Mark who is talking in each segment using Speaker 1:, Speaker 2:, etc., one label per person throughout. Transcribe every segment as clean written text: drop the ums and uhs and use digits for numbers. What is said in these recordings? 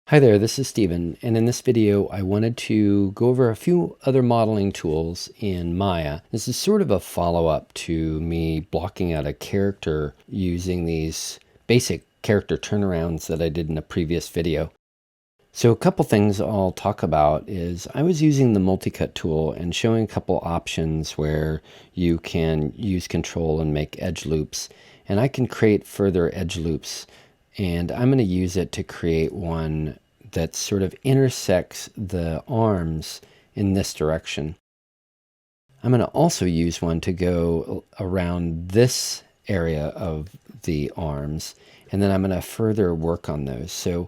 Speaker 1: Hi there, this is Stephen, and in this video I wanted to go over a few other modeling tools in Maya. This is sort of a follow-up to me blocking out a character using these basic character turnarounds that I did in a previous video. So a couple things I'll talk about is I was using the multi-cut tool and showing a couple options where you can use control and make edge loops, and I can create further edge loops. And I'm going to use it to create one that sort of intersects the arms in this direction. I'm going to also use one to go around this area of the arms, and then I'm going to further work on those. So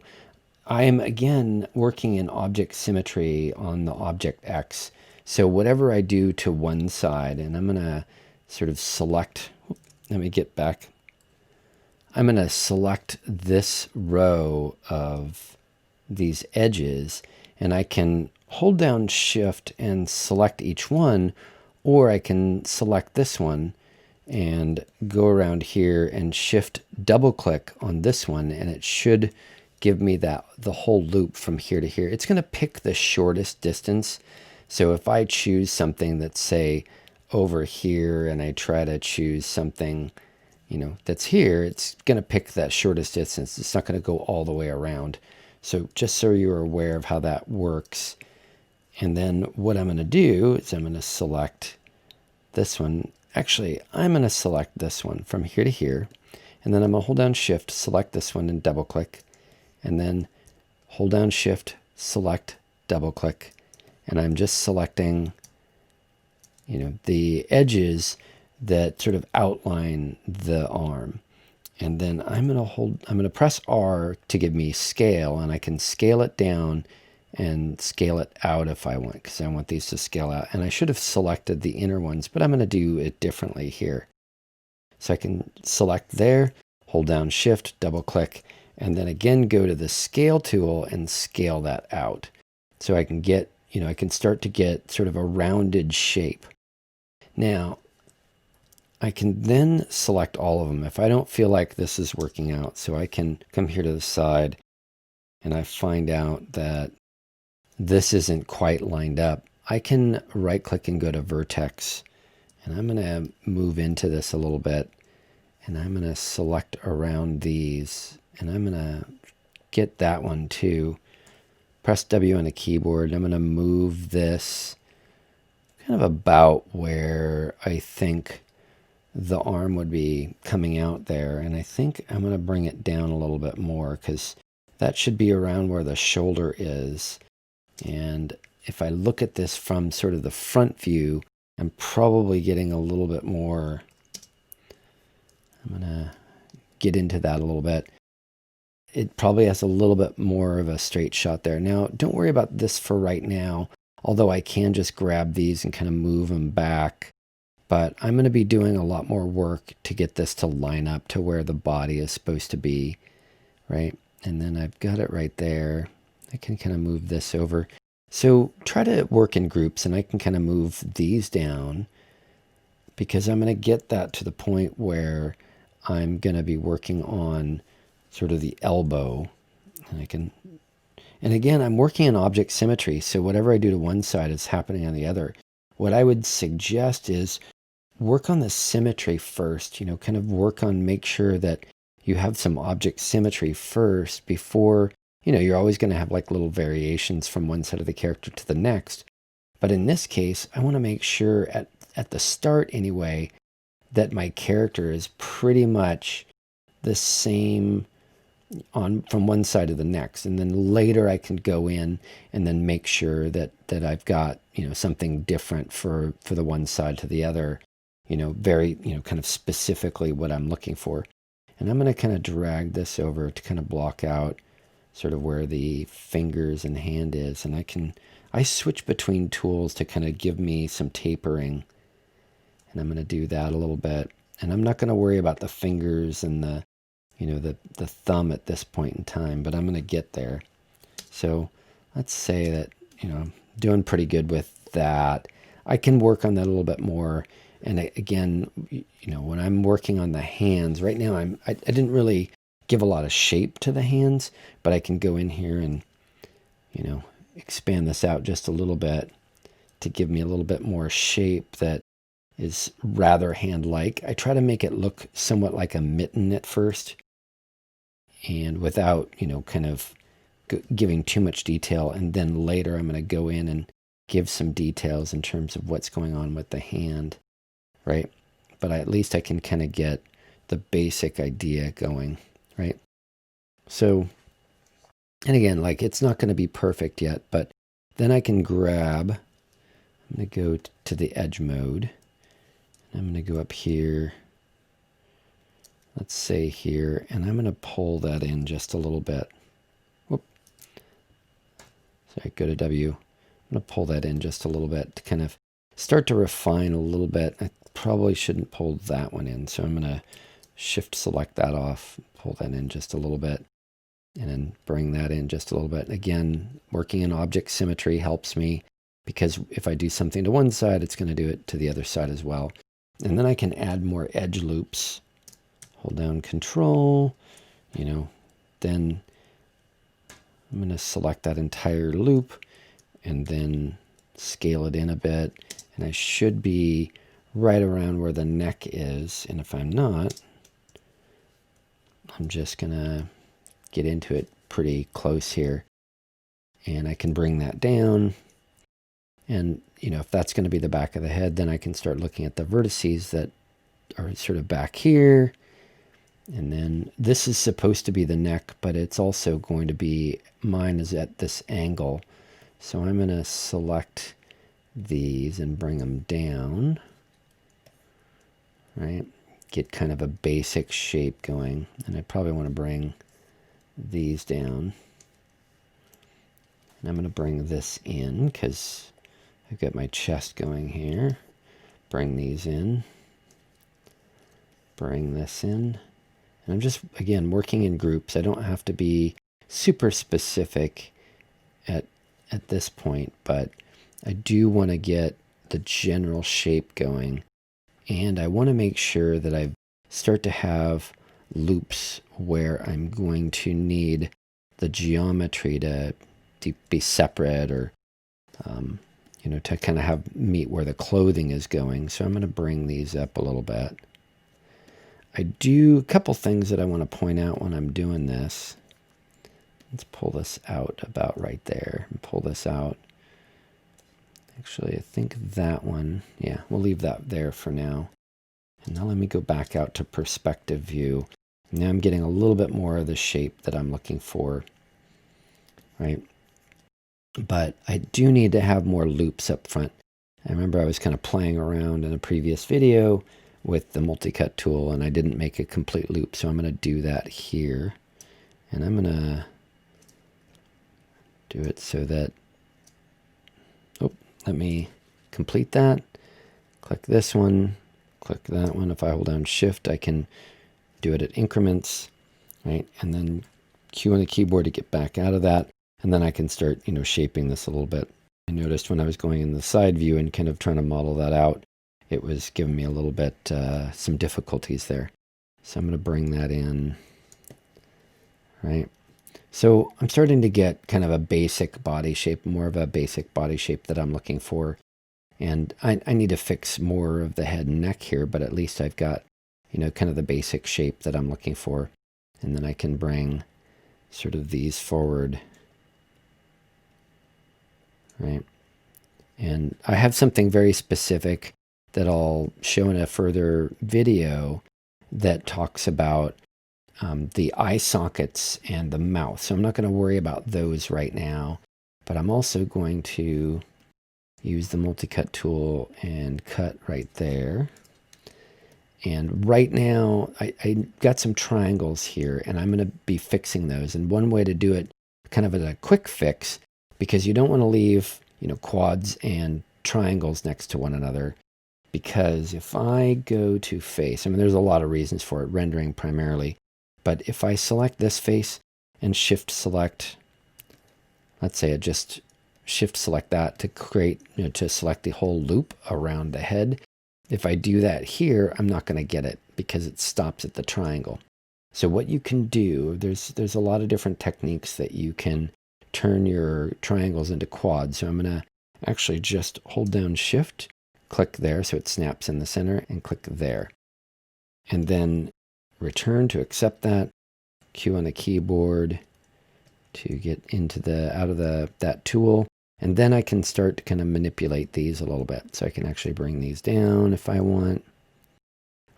Speaker 1: I am again working in object symmetry on the object X. So whatever I do to one side, and I'm going to sort of select, let me get back. I'm going to select this row of these edges, and I can hold down Shift and select each one, or I can select this one and go around here and Shift double click on this one, and it should give me the whole loop from here to here. It's going to pick the shortest distance. So if I choose something that's, say, over here, and I try to choose something that's here, it's going to pick that shortest distance. It's not going to go all the way around. So just so you're aware of how that works. And then what I'm going to do is I'm going to select this one. Actually, I'm going to select this one from here to here. And then I'm going to hold down Shift, select this one, and double click. And then hold down Shift, select, double click. And I'm just selecting, the edges that sort of outline the arm. And then I'm going to press R to give me scale, and I can scale it down and scale it out if I want, because I want these to scale out. And I should have selected the inner ones, but I'm going to do it differently here. So I can select there, hold down Shift, double click, and then again go to the scale tool and scale that out. So I can get, I can start to get sort of a rounded shape. Now, I can then select all of them if I don't feel like this is working out. So I can come here to the side and I find out that this isn't quite lined up. I can right click and go to vertex, and I'm going to move into this a little bit, and I'm going to select around these, and I'm going to get that one too. Press W on the keyboard. I'm going to move this kind of about where I think the arm would be coming out there, and I think I'm going to bring it down a little bit more because that should be around where the shoulder is. And if I look at this from sort of the front view, I'm probably getting a little bit more. I'm going to get into that a little bit. It probably has a little bit more of a straight shot there. Now, don't worry about this for right now, although I can just grab these and kind of move them back. But I'm going to be doing a lot more work to get this to line up to where the body is supposed to be, right? And then I've got it right there. I can kind of move this over. So try to work in groups, and I can kind of move these down because I'm going to get that to the point where I'm going to be working on sort of the elbow. And again, I'm working in object symmetry. So whatever I do to one side is happening on the other. What I would suggest is work on the symmetry first, kind of work on, make sure that you have some object symmetry first before, you're always going to have like little variations from one side of the character to the next. But in this case, I want to make sure at the start anyway, that my character is pretty much the same from one side to the next. And then later I can go in and then make sure that I've got, something different for the one side to the other, very, kind of specifically what I'm looking for. And I'm going to kind of drag this over to kind of block out sort of where the fingers and hand is. And I switch between tools to kind of give me some tapering. And I'm going to do that a little bit. And I'm not going to worry about the fingers and the thumb at this point in time, but I'm going to get there. So let's say that, I'm doing pretty good with that. I can work on that a little bit more. And again, when I'm working on the hands right now, I didn't really give a lot of shape to the hands, but I can go in here and, expand this out just a little bit to give me a little bit more shape that is rather hand-like. I try to make it look somewhat like a mitten at first, and without, kind of giving too much detail. And then later I'm going to go in and give some details in terms of what's going on with the hand, right? But at least I can kind of get the basic idea going, right? So, and again, like it's not going to be perfect yet, but then I can grab, I'm going to go to the edge mode. I'm going to go up here, let's say here, and I'm going to pull that in just a little bit. Whoop. Sorry, go to W. I'm going to pull that in just a little bit to kind of start to refine a little bit. I probably shouldn't pull that one in, so I'm going to shift select that off, pull that in just a little bit, and then bring that in just a little bit. Again, working in object symmetry helps me because if I do something to one side, it's going to do it to the other side as well. And then I can add more edge loops. Hold down Control, then I'm going to select that entire loop and then scale it in a bit. And I should be right around where the neck is. And if I'm not, I'm just going to get into it pretty close here. And I can bring that down. And, if that's going to be the back of the head, then I can start looking at the vertices that are sort of back here. And then this is supposed to be the neck, but it's also going to be, mine is at this angle. So I'm going to select these and bring them down, right? Get kind of a basic shape going. And I probably want to bring these down. And I'm going to bring this in because I've got my chest going here. Bring these in. Bring this in. And I'm just, again, working in groups. I don't have to be super specific at this point, but I do want to get the general shape going. And I want to make sure that I start to have loops where I'm going to need the geometry to be separate or, to kind of have meet where the clothing is going. So I'm going to bring these up a little bit. I do a couple things that I want to point out when I'm doing this. Let's pull this out about right there and pull this out. Actually, I think that one, yeah, we'll leave that there for now. And now let me go back out to perspective view. Now I'm getting a little bit more of the shape that I'm looking for, right? But I do need to have more loops up front. I remember I was kind of playing around in a previous video with the multi-cut tool and I didn't make a complete loop, so I'm going to do that here. And I'm going to do it so that, let me complete that. Click this one, click that one. If I hold down Shift, I can do it at increments, right? And then Q on the keyboard to get back out of that. And then I can start, shaping this a little bit. I noticed when I was going in the side view and kind of trying to model that out, it was giving me a little bit, some difficulties there. So I'm going to bring that in, right? So I'm starting to get kind of a basic body shape, more of a basic body shape that I'm looking for. And I need to fix more of the head and neck here, but at least I've got, kind of the basic shape that I'm looking for. And then I can bring sort of these forward, right? And I have something very specific that I'll show in a further video that talks about the eye sockets and the mouth. So I'm not going to worry about those right now, but I'm also going to use the multi-cut tool and cut right there. And right now I got some triangles here and I'm going to be fixing those. And one way to do it kind of as a quick fix, because you don't want to leave, quads and triangles next to one another. Because if I go to face, there's a lot of reasons for it, rendering primarily. But if I select this face and shift select, let's say I just shift select that to create, to select the whole loop around the head. If I do that here, I'm not going to get it because it stops at the triangle. So what you can do, there's a lot of different techniques that you can turn your triangles into quads. So I'm going to actually just hold down Shift, click there so it snaps in the center, and click there. And then return to accept that, Q on the keyboard to get into out of that tool. And then I can start to kind of manipulate these a little bit. So I can actually bring these down if I want.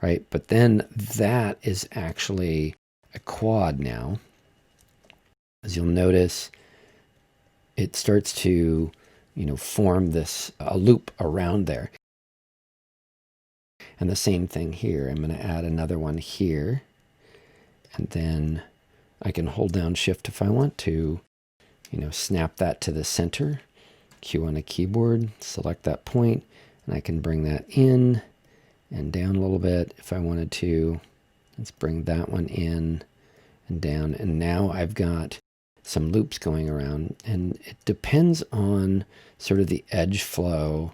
Speaker 1: Right, but then that is actually a quad now. As you'll notice, it starts to, form a loop around there. And the same thing here. I'm going to add another one here. And then I can hold down Shift if I want to, snap that to the center. Q on a keyboard, select that point, and I can bring that in and down a little bit if I wanted to. Let's bring that one in and down. And now I've got some loops going around, and it depends on sort of the edge flow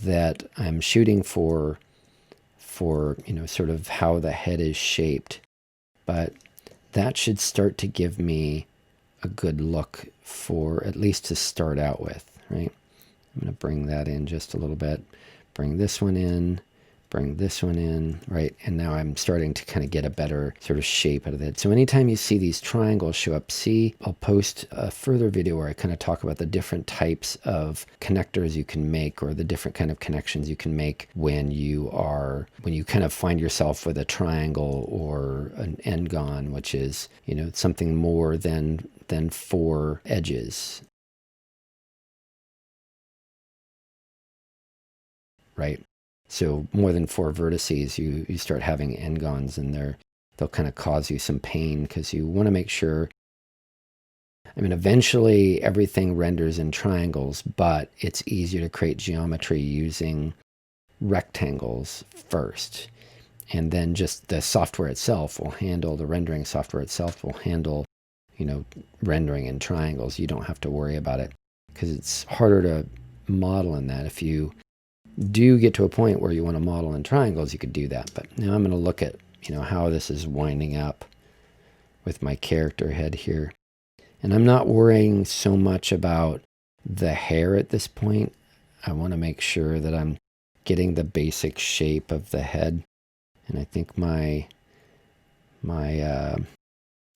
Speaker 1: that I'm shooting for sort of how the head is shaped. But that should start to give me a good look for at least to start out with, right? I'm going to bring that in just a little bit, bring this one in, bring this one in, right? And now I'm starting to kind of get a better sort of shape out of it. So anytime you see these triangles show up, I'll post a further video where I kind of talk about the different types of connectors you can make, or the different kind of connections you can make when you kind of find yourself with a triangle or an n-gon, which is, something more than 4 edges. Right? So more than 4 vertices, you start having n-gons, and they'll kind of cause you some pain because you want to make sure. I mean, eventually everything renders in triangles, but it's easier to create geometry using rectangles first. And then just the software itself will handle, the rendering software itself will handle, rendering in triangles. You don't have to worry about it because it's harder to model in that. If you do get to a point where you want to model in triangles, you could do that. But now I'm going to look at, how this is winding up with my character head here. And I'm not worrying so much about the hair at this point. I want to make sure that I'm getting the basic shape of the head. And I think my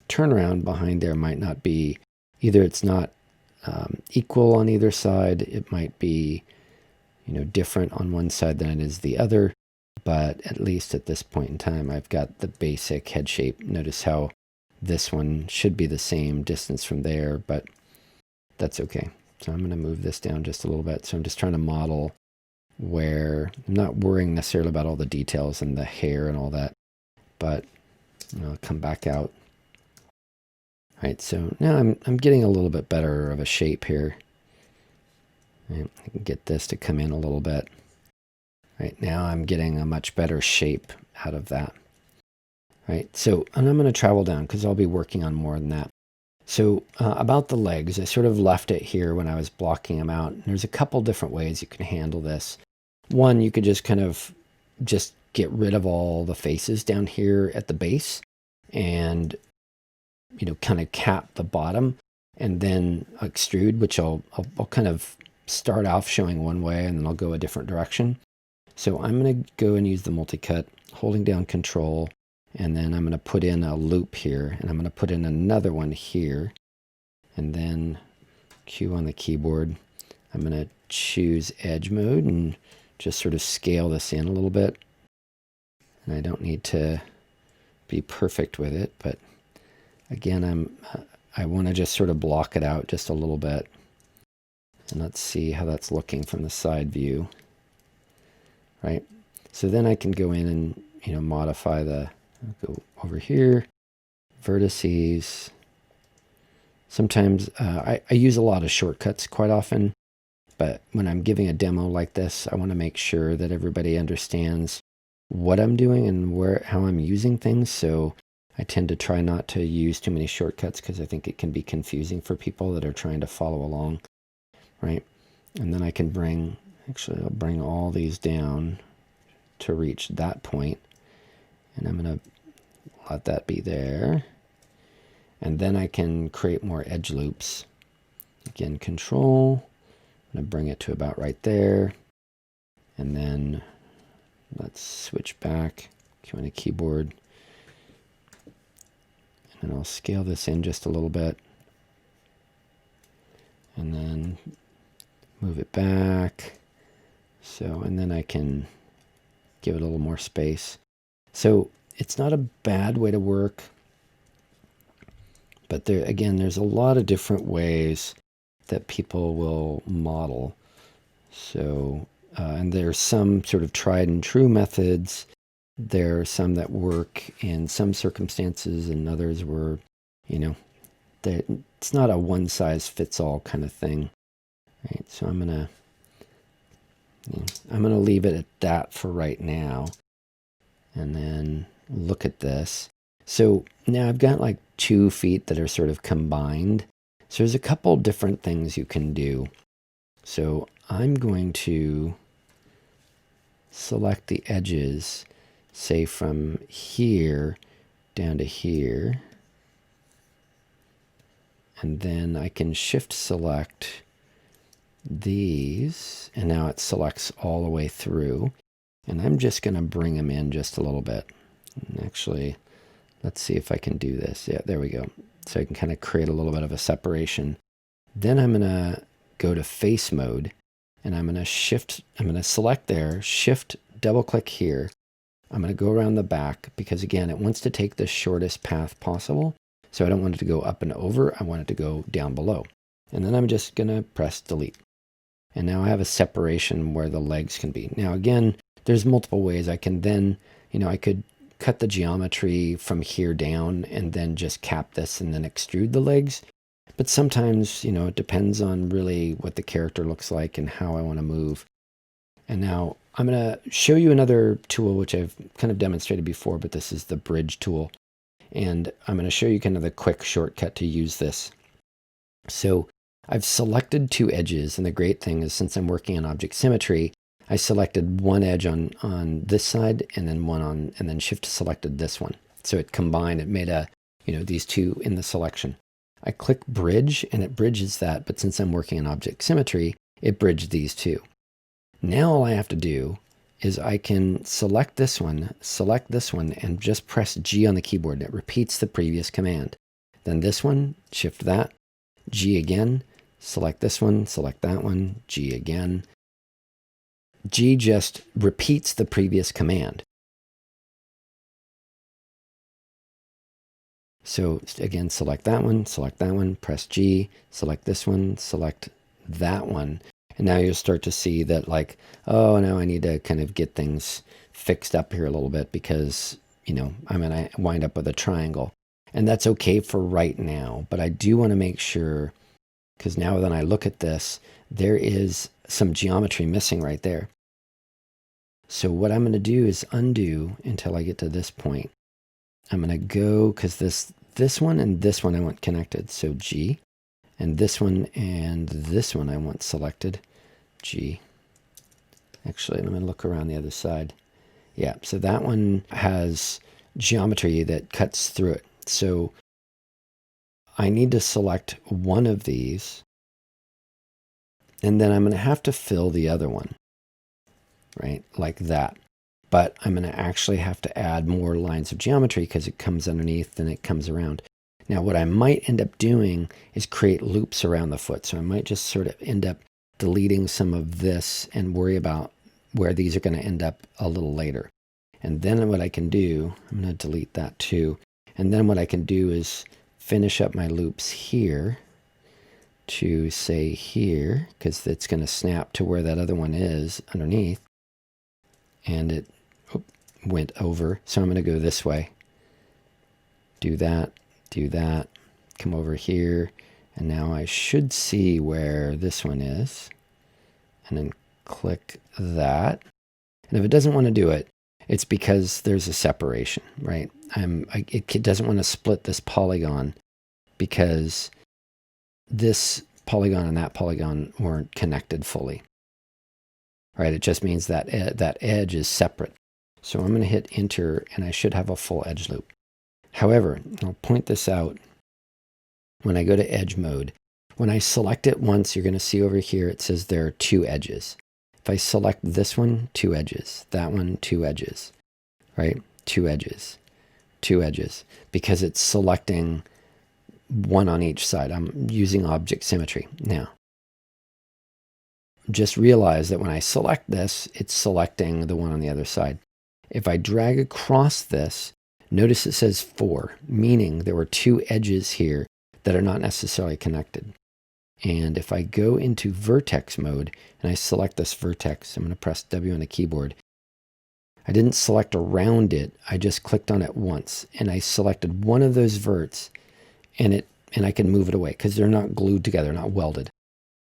Speaker 1: turnaround behind there might not be, either it's not equal on either side. It might be different on one side than it is the other, but at least at this point in time, I've got the basic head shape. Notice how this one should be the same distance from there, but that's okay. So I'm going to move this down just a little bit. So I'm just trying to model where I'm not worrying necessarily about all the details and the hair and all that, but I'll come back out. All right, so now I'm getting a little bit better of a shape here. I can get this to come in a little bit. Right now I'm getting a much better shape out of that. Right, so, and I'm going to travel down because I'll be working on more than that. So about the legs, I sort of left it here when I was blocking them out. There's a couple different ways you can handle this. One, you could just kind of just get rid of all the faces down here at the base and, kind of cap the bottom and then extrude, which I'll kind of start off showing one way and then I'll go a different direction. So I'm going to go and use the multi-cut, holding down Control, and then I'm going to put in a loop here, and I'm going to put in another one here, and then Q on the keyboard. I'm going to choose Edge Mode and just sort of scale this in a little bit. And I don't need to be perfect with it, but again, I want to just sort of block it out just a little bit. And let's see how that's looking from the side view. Right? So then I can go in and, modify go over here, vertices. Sometimes I use a lot of shortcuts quite often, but when I'm giving a demo like this, I want to make sure that everybody understands what I'm doing and how I'm using things. So I tend to try not to use too many shortcuts because I think it can be confusing for people that are trying to follow along, right? And then I can I'll bring all these down to reach that point. And I'm going to let that be there. And then I can create more edge loops. Again, Control. I'm going to bring it to about right there. And then let's switch back. Come on a keyboard. And I'll scale this in just a little bit. And then move it back. So, and then I can give it a little more space. So it's not a bad way to work. But there, again, there's a lot of different ways that people will model. So, and there's some sort of tried and true methods. There are some that work in some circumstances, and others were, you know, it's not a one size fits all kind of thing, right? So I'm gonna leave it at that for right now, and then look at this. So now I've got like 2 feet that are sort of combined. So there's a couple different things you can do. So I'm going to select the edges, say from here down to here. And then I can shift select these, and now it selects all the way through. And I'm just going to bring them in just a little bit. And actually, let's see if I can do this. Yeah, there we go. So I can kind of create a little bit of a separation. Then I'm going to go to face mode, and I'm going to select there, shift, double click here. I'm going to go around the back because again, it wants to take the shortest path possible. So I don't want it to go up and over. I want it to go down below. And then I'm just going to press delete. And now I have a separation where the legs can be. Now again, there's multiple ways I can then, I could cut the geometry from here down and then just cap this and then extrude the legs. But sometimes, it depends on really what the character looks like and how I want to move. And now I'm going to show you another tool, which I've kind of demonstrated before, but this is the bridge tool. And I'm going to show you kind of the quick shortcut to use this. So I've selected 2 edges, and the great thing is since I'm working on object symmetry, I selected one edge on this side and then one on, and then shift selected this one. So it combined, it made these 2 in the selection. I click bridge and it bridges that, but since I'm working on object symmetry, it bridged these 2. Now all I have to do is I can select this one, and just press G on the keyboard. It repeats the previous command. Then this one, shift that, G again, select this one, select that one, G again. G just repeats the previous command. So again, select that one, press G, select this one, select that one. And now you'll start to see that like, oh, now I need to kind of get things fixed up here a little bit because, I'm going to wind up with a triangle. And that's okay for right now. But I do want to make sure, because now when I look at this, there is some geometry missing right there. So what I'm going to do is undo until I get to this point. I'm going to go, because this one and this one I want connected. So G, and this one and this one I want selected. G. Actually, I'm going to look around the other side. Yeah, so that one has geometry that cuts through it. So I need to select one of these, and then I'm going to have to fill the other one, right? Like that. But I'm going to actually have to add more lines of geometry because it comes underneath and it comes around. Now, what I might end up doing is create loops around the foot. So I might just sort of end up deleting some of this and worry about where these are going to end up a little later. And then what I can do, I'm going to delete that too. And then what I can do is finish up my loops here to say here, because it's going to snap to where that other one is underneath. And it went over. So I'm going to go this way. Do that, come over here. And now I should see where this one is. And then click that. And if it doesn't want to do it, it's because there's a separation, right? It doesn't want to split this polygon because this polygon and that polygon weren't connected fully. Right? It just means that that edge is separate. So I'm going to hit enter and I should have a full edge loop. However, I'll point this out when I go to edge mode. When I select it once, you're going to see over here it says there are 2 edges. If I select this one, 2 edges, that one, 2 edges, right? 2 edges, 2 edges, because it's selecting one on each side. I'm using object symmetry. Now, just realize that when I select this, it's selecting the one on the other side. If I drag across this, notice it says 4, meaning there were 2 edges here that are not necessarily connected. And if I go into vertex mode and I select this vertex, I'm going to press W on the keyboard. I didn't select around it. I just clicked on it once and I selected one of those verts and I can move it away because they're not glued together, not welded.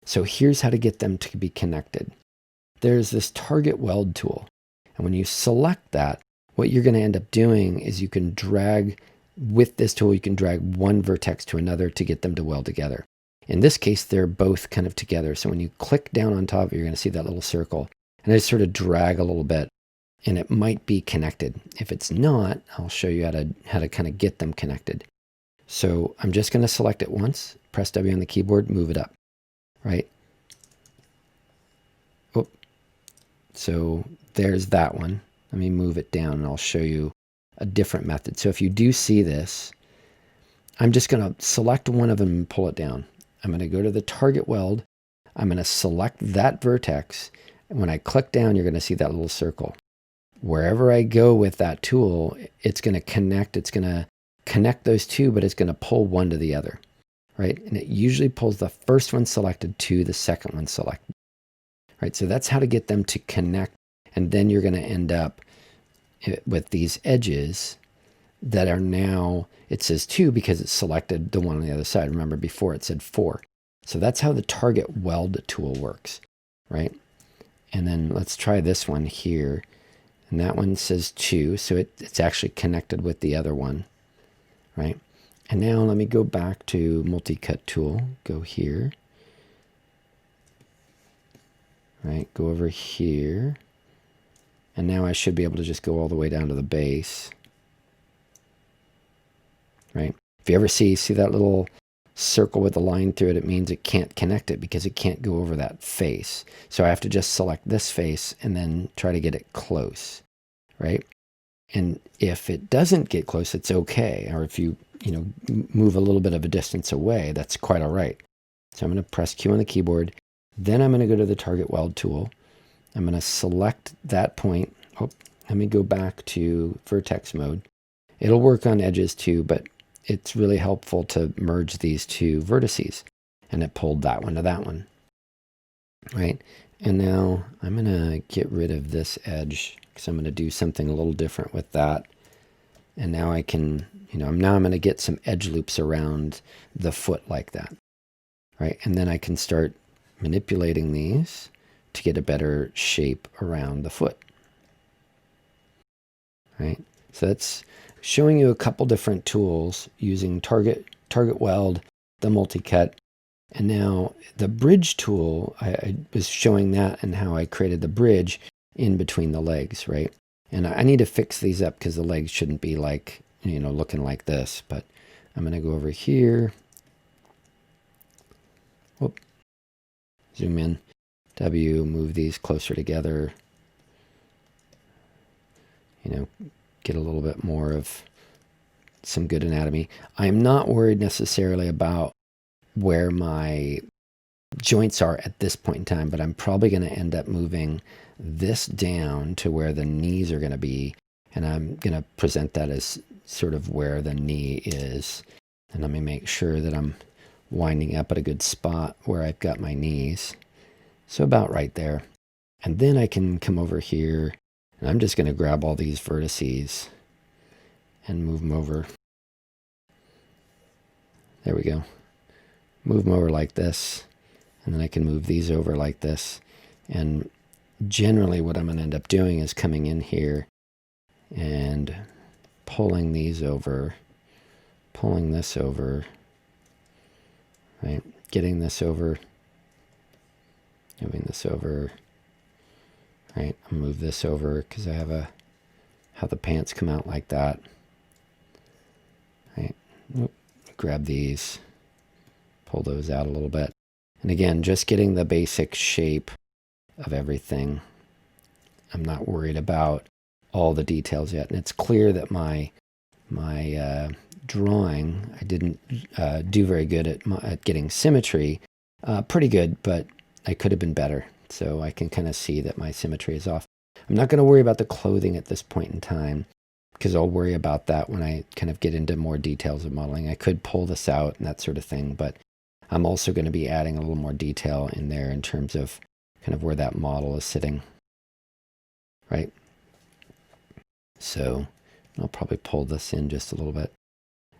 Speaker 1: So here's how to get them to be connected. There's this target weld tool. And when you select that, what you're going to end up doing is you can drag, with this tool, you can drag one vertex to another to get them to weld together. In this case, they're both kind of together. So when you click down on top, you're going to see that little circle. And I just sort of drag a little bit, and it might be connected. If it's not, I'll show you how to kind of get them connected. So I'm just going to select it once, press W on the keyboard, move it up, right? Oh, so there's that one. Let me move it down, and I'll show you a different method. So if you do see this, I'm just going to select one of them and pull it down. I'm going to go to the target weld. I'm going to select that vertex. And when I click down, you're going to see that little circle. Wherever I go with that tool, it's going to connect. It's going to connect those two, but it's going to pull one to the other, right? And it usually pulls the first one selected to the second one selected, right? So that's how to get them to connect. And then you're going to end up with these edges that are now, it says 2 because it's selected the one on the other side. Remember before it said 4. So that's how the target weld tool works, right? And then let's try this one here. And that one says 2, so it's actually connected with the other one, right? And now let me go back to multi-cut tool, go here, right? Go over here. And now I should be able to just go all the way down to the base. Right? If you ever see that little circle with a line through it, it means it can't connect it because it can't go over that face. So I have to just select this face and then try to get it close, right? And if it doesn't get close, it's okay. Or if you move a little bit of a distance away, that's quite all right. So I'm going to press Q on the keyboard. Then I'm going to go to the target weld tool. I'm going to select that point. Oh, let me go back to vertex mode. It'll work on edges too, but it's really helpful to merge these 2 vertices. And it pulled that one to that one, right? And now I'm going to get rid of this edge because I'm going to do something a little different with that. And now I can, now I'm going to get some edge loops around the foot like that, right? And then I can start manipulating these to get a better shape around the foot, right? So that's showing you a couple different tools using target weld, the multi-cut, and now the bridge tool. I was showing that and how I created the bridge in between the legs, right? And I need to fix these up because the legs shouldn't be like, looking like this. But I'm going to go over here. Whoop. Zoom in. W, move these closer together. Get a little bit more of some good anatomy. I am not worried necessarily about where my joints are at this point in time, but I'm probably going to end up moving this down to where the knees are going to be, and I'm going to present that as sort of where the knee is. And let me make sure that I'm winding up at a good spot where I've got my knees. So about right there. And then I can come over here, and I'm just going to grab all these vertices and move them over. There we go. Move them over like this, and then I can move these over like this. And generally what I'm going to end up doing is coming in here and pulling these over, pulling this over, right? Getting this over, moving this over, right? I'll move this over because I have how the pants come out like that. grab these, pull those out a little bit. And again, just getting the basic shape of everything. I'm not worried about all the details yet. And it's clear that my drawing, I didn't do very good at getting symmetry. Pretty good, but I could have been better. So I can kind of see that my symmetry is off. I'm not going to worry about the clothing at this point in time, because I'll worry about that when I kind of get into more details of modeling. I could pull this out and that sort of thing, but I'm also going to be adding a little more detail in there in terms of kind of where that model is sitting, right? So I'll probably pull this in just a little bit.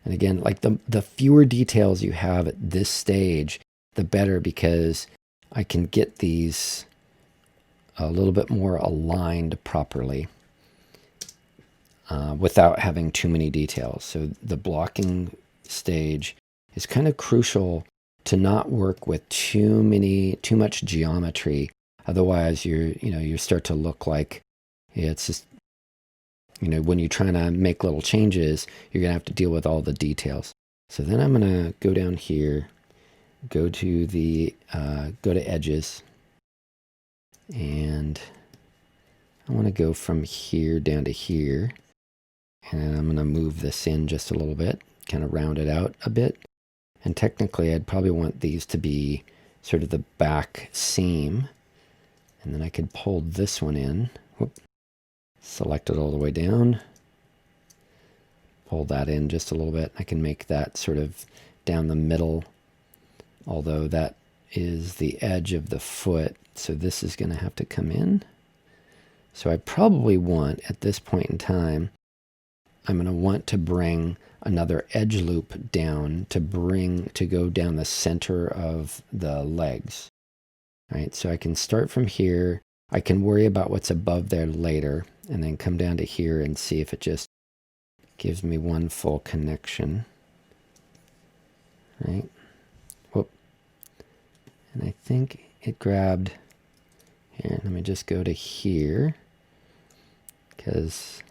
Speaker 1: And again, like the fewer details you have at this stage, the better, because I can get these a little bit more aligned properly without having too many details. So the blocking stage is kind of crucial to not work with too much geometry. Otherwise, you start to look like it's just, when you're trying to make little changes, you're going to have to deal with all the details. So then I'm going to go down here, go to edges, and I want to go from here down to here. And I'm going to move this in just a little bit, kind of round it out a bit. And technically, I'd probably want these to be sort of the back seam. And then I could pull this one in. Whoop. Select it all the way down. Pull that in just a little bit. I can make that sort of down the middle, although that is the edge of the foot. So this is going to have to come in. So I probably want, at this point in time, I'm going to want to bring another edge loop down to go down the center of the legs. Right, so I can start from here. I can worry about what's above there later, and then come down to here and see if it just gives me one full connection. Right, whoop. And I think it grabbed here. Let me just go to here, because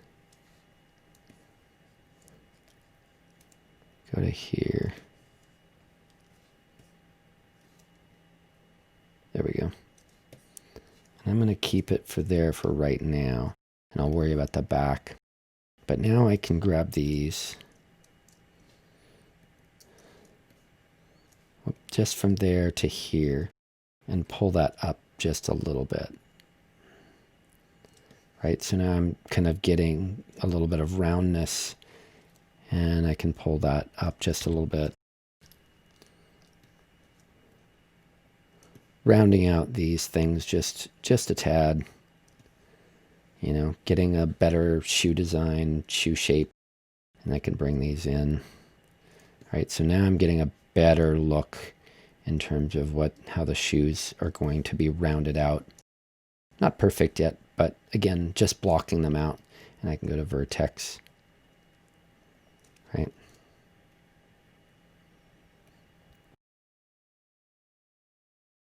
Speaker 1: go to here. There we go. And I'm going to keep it for there for right now, and I'll worry about the back. But now I can grab these just from there to here and pull that up just a little bit. Right, so now I'm kind of getting a little bit of roundness, and I can pull that up just a little bit. Rounding out these things just a tad, getting a better shoe design, shoe shape, and I can bring these in. All right, so now I'm getting a better look in terms of how the shoes are going to be rounded out. Not perfect yet, but again, just blocking them out. And I can go to vertex, right?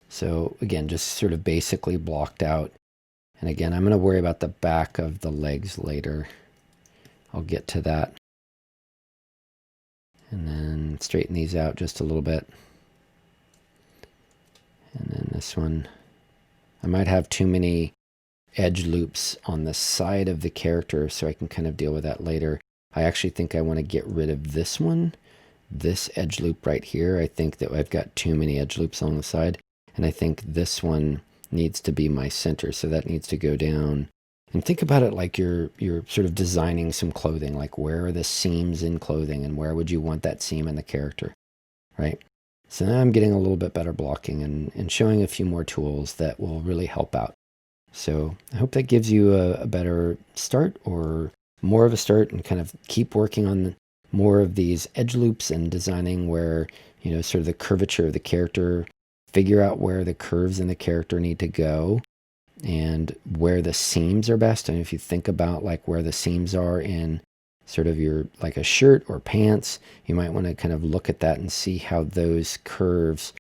Speaker 1: So again, just sort of basically blocked out. And again, I'm going to worry about the back of the legs later. I'll get to that. And then straighten these out just a little bit. And then this one, I might have too many edge loops on the side of the character, so I can kind of deal with that later. I actually think I want to get rid of this one, this edge loop right here. I think that I've got too many edge loops on the side. And I think this one needs to be my center, so that needs to go down. And think about it like you're sort of designing some clothing, like where are the seams in clothing and where would you want that seam in the character, right? So now I'm getting a little bit better blocking and showing a few more tools that will really help out. So I hope that gives you a better start, or more of a start, and kind of keep working on more of these edge loops and designing where, sort of the curvature of the character. Figure out where the curves in the character need to go and where the seams are best. And if you think about like where the seams are in sort of your, like a shirt or pants, you might want to kind of look at that and see how those curves,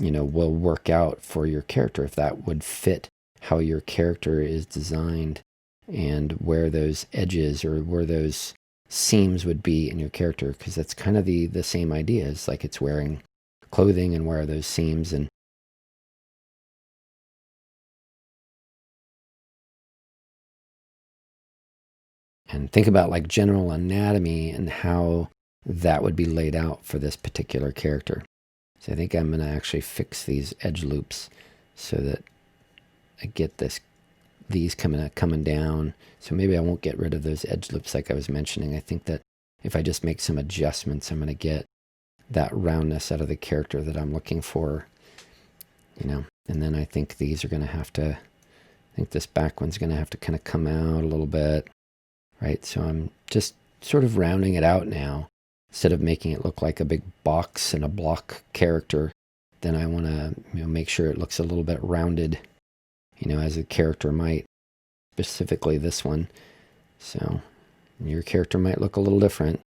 Speaker 1: will work out for your character, if that would fit how your character is designed, and where those edges or where those seams would be in your character, because that's kind of the same idea. It's like it's wearing clothing, and where are those seams, and think about like general anatomy and how that would be laid out for this particular character. So I think I'm going to actually fix these edge loops so that I get these coming down. So maybe I won't get rid of those edge loops like I was mentioning. I think that if I just make some adjustments, I'm going to get that roundness out of the character that I'm looking for, And then I think these are going to have to, I think this back one's going to have to kind of come out a little bit, right? So I'm just sort of rounding it out now. Instead of making it look like a big box and a block character, then I want to make sure it looks a little bit rounded, as a character might, specifically this one. So your character might look a little different.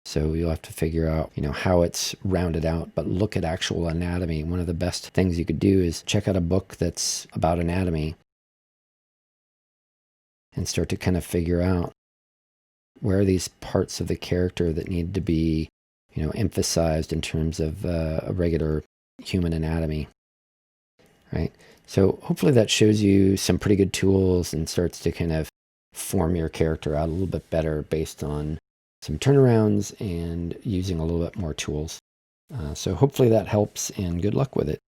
Speaker 1: So you'll have to figure out, how it's rounded out, but look at actual anatomy. One of the best things you could do is check out a book that's about anatomy and start to kind of figure out where are these parts of the character that need to be, emphasized in terms of a regular human anatomy, right? So hopefully that shows you some pretty good tools and starts to kind of form your character out a little bit better based on some turnarounds and using a little bit more tools. So hopefully that helps, and good luck with it.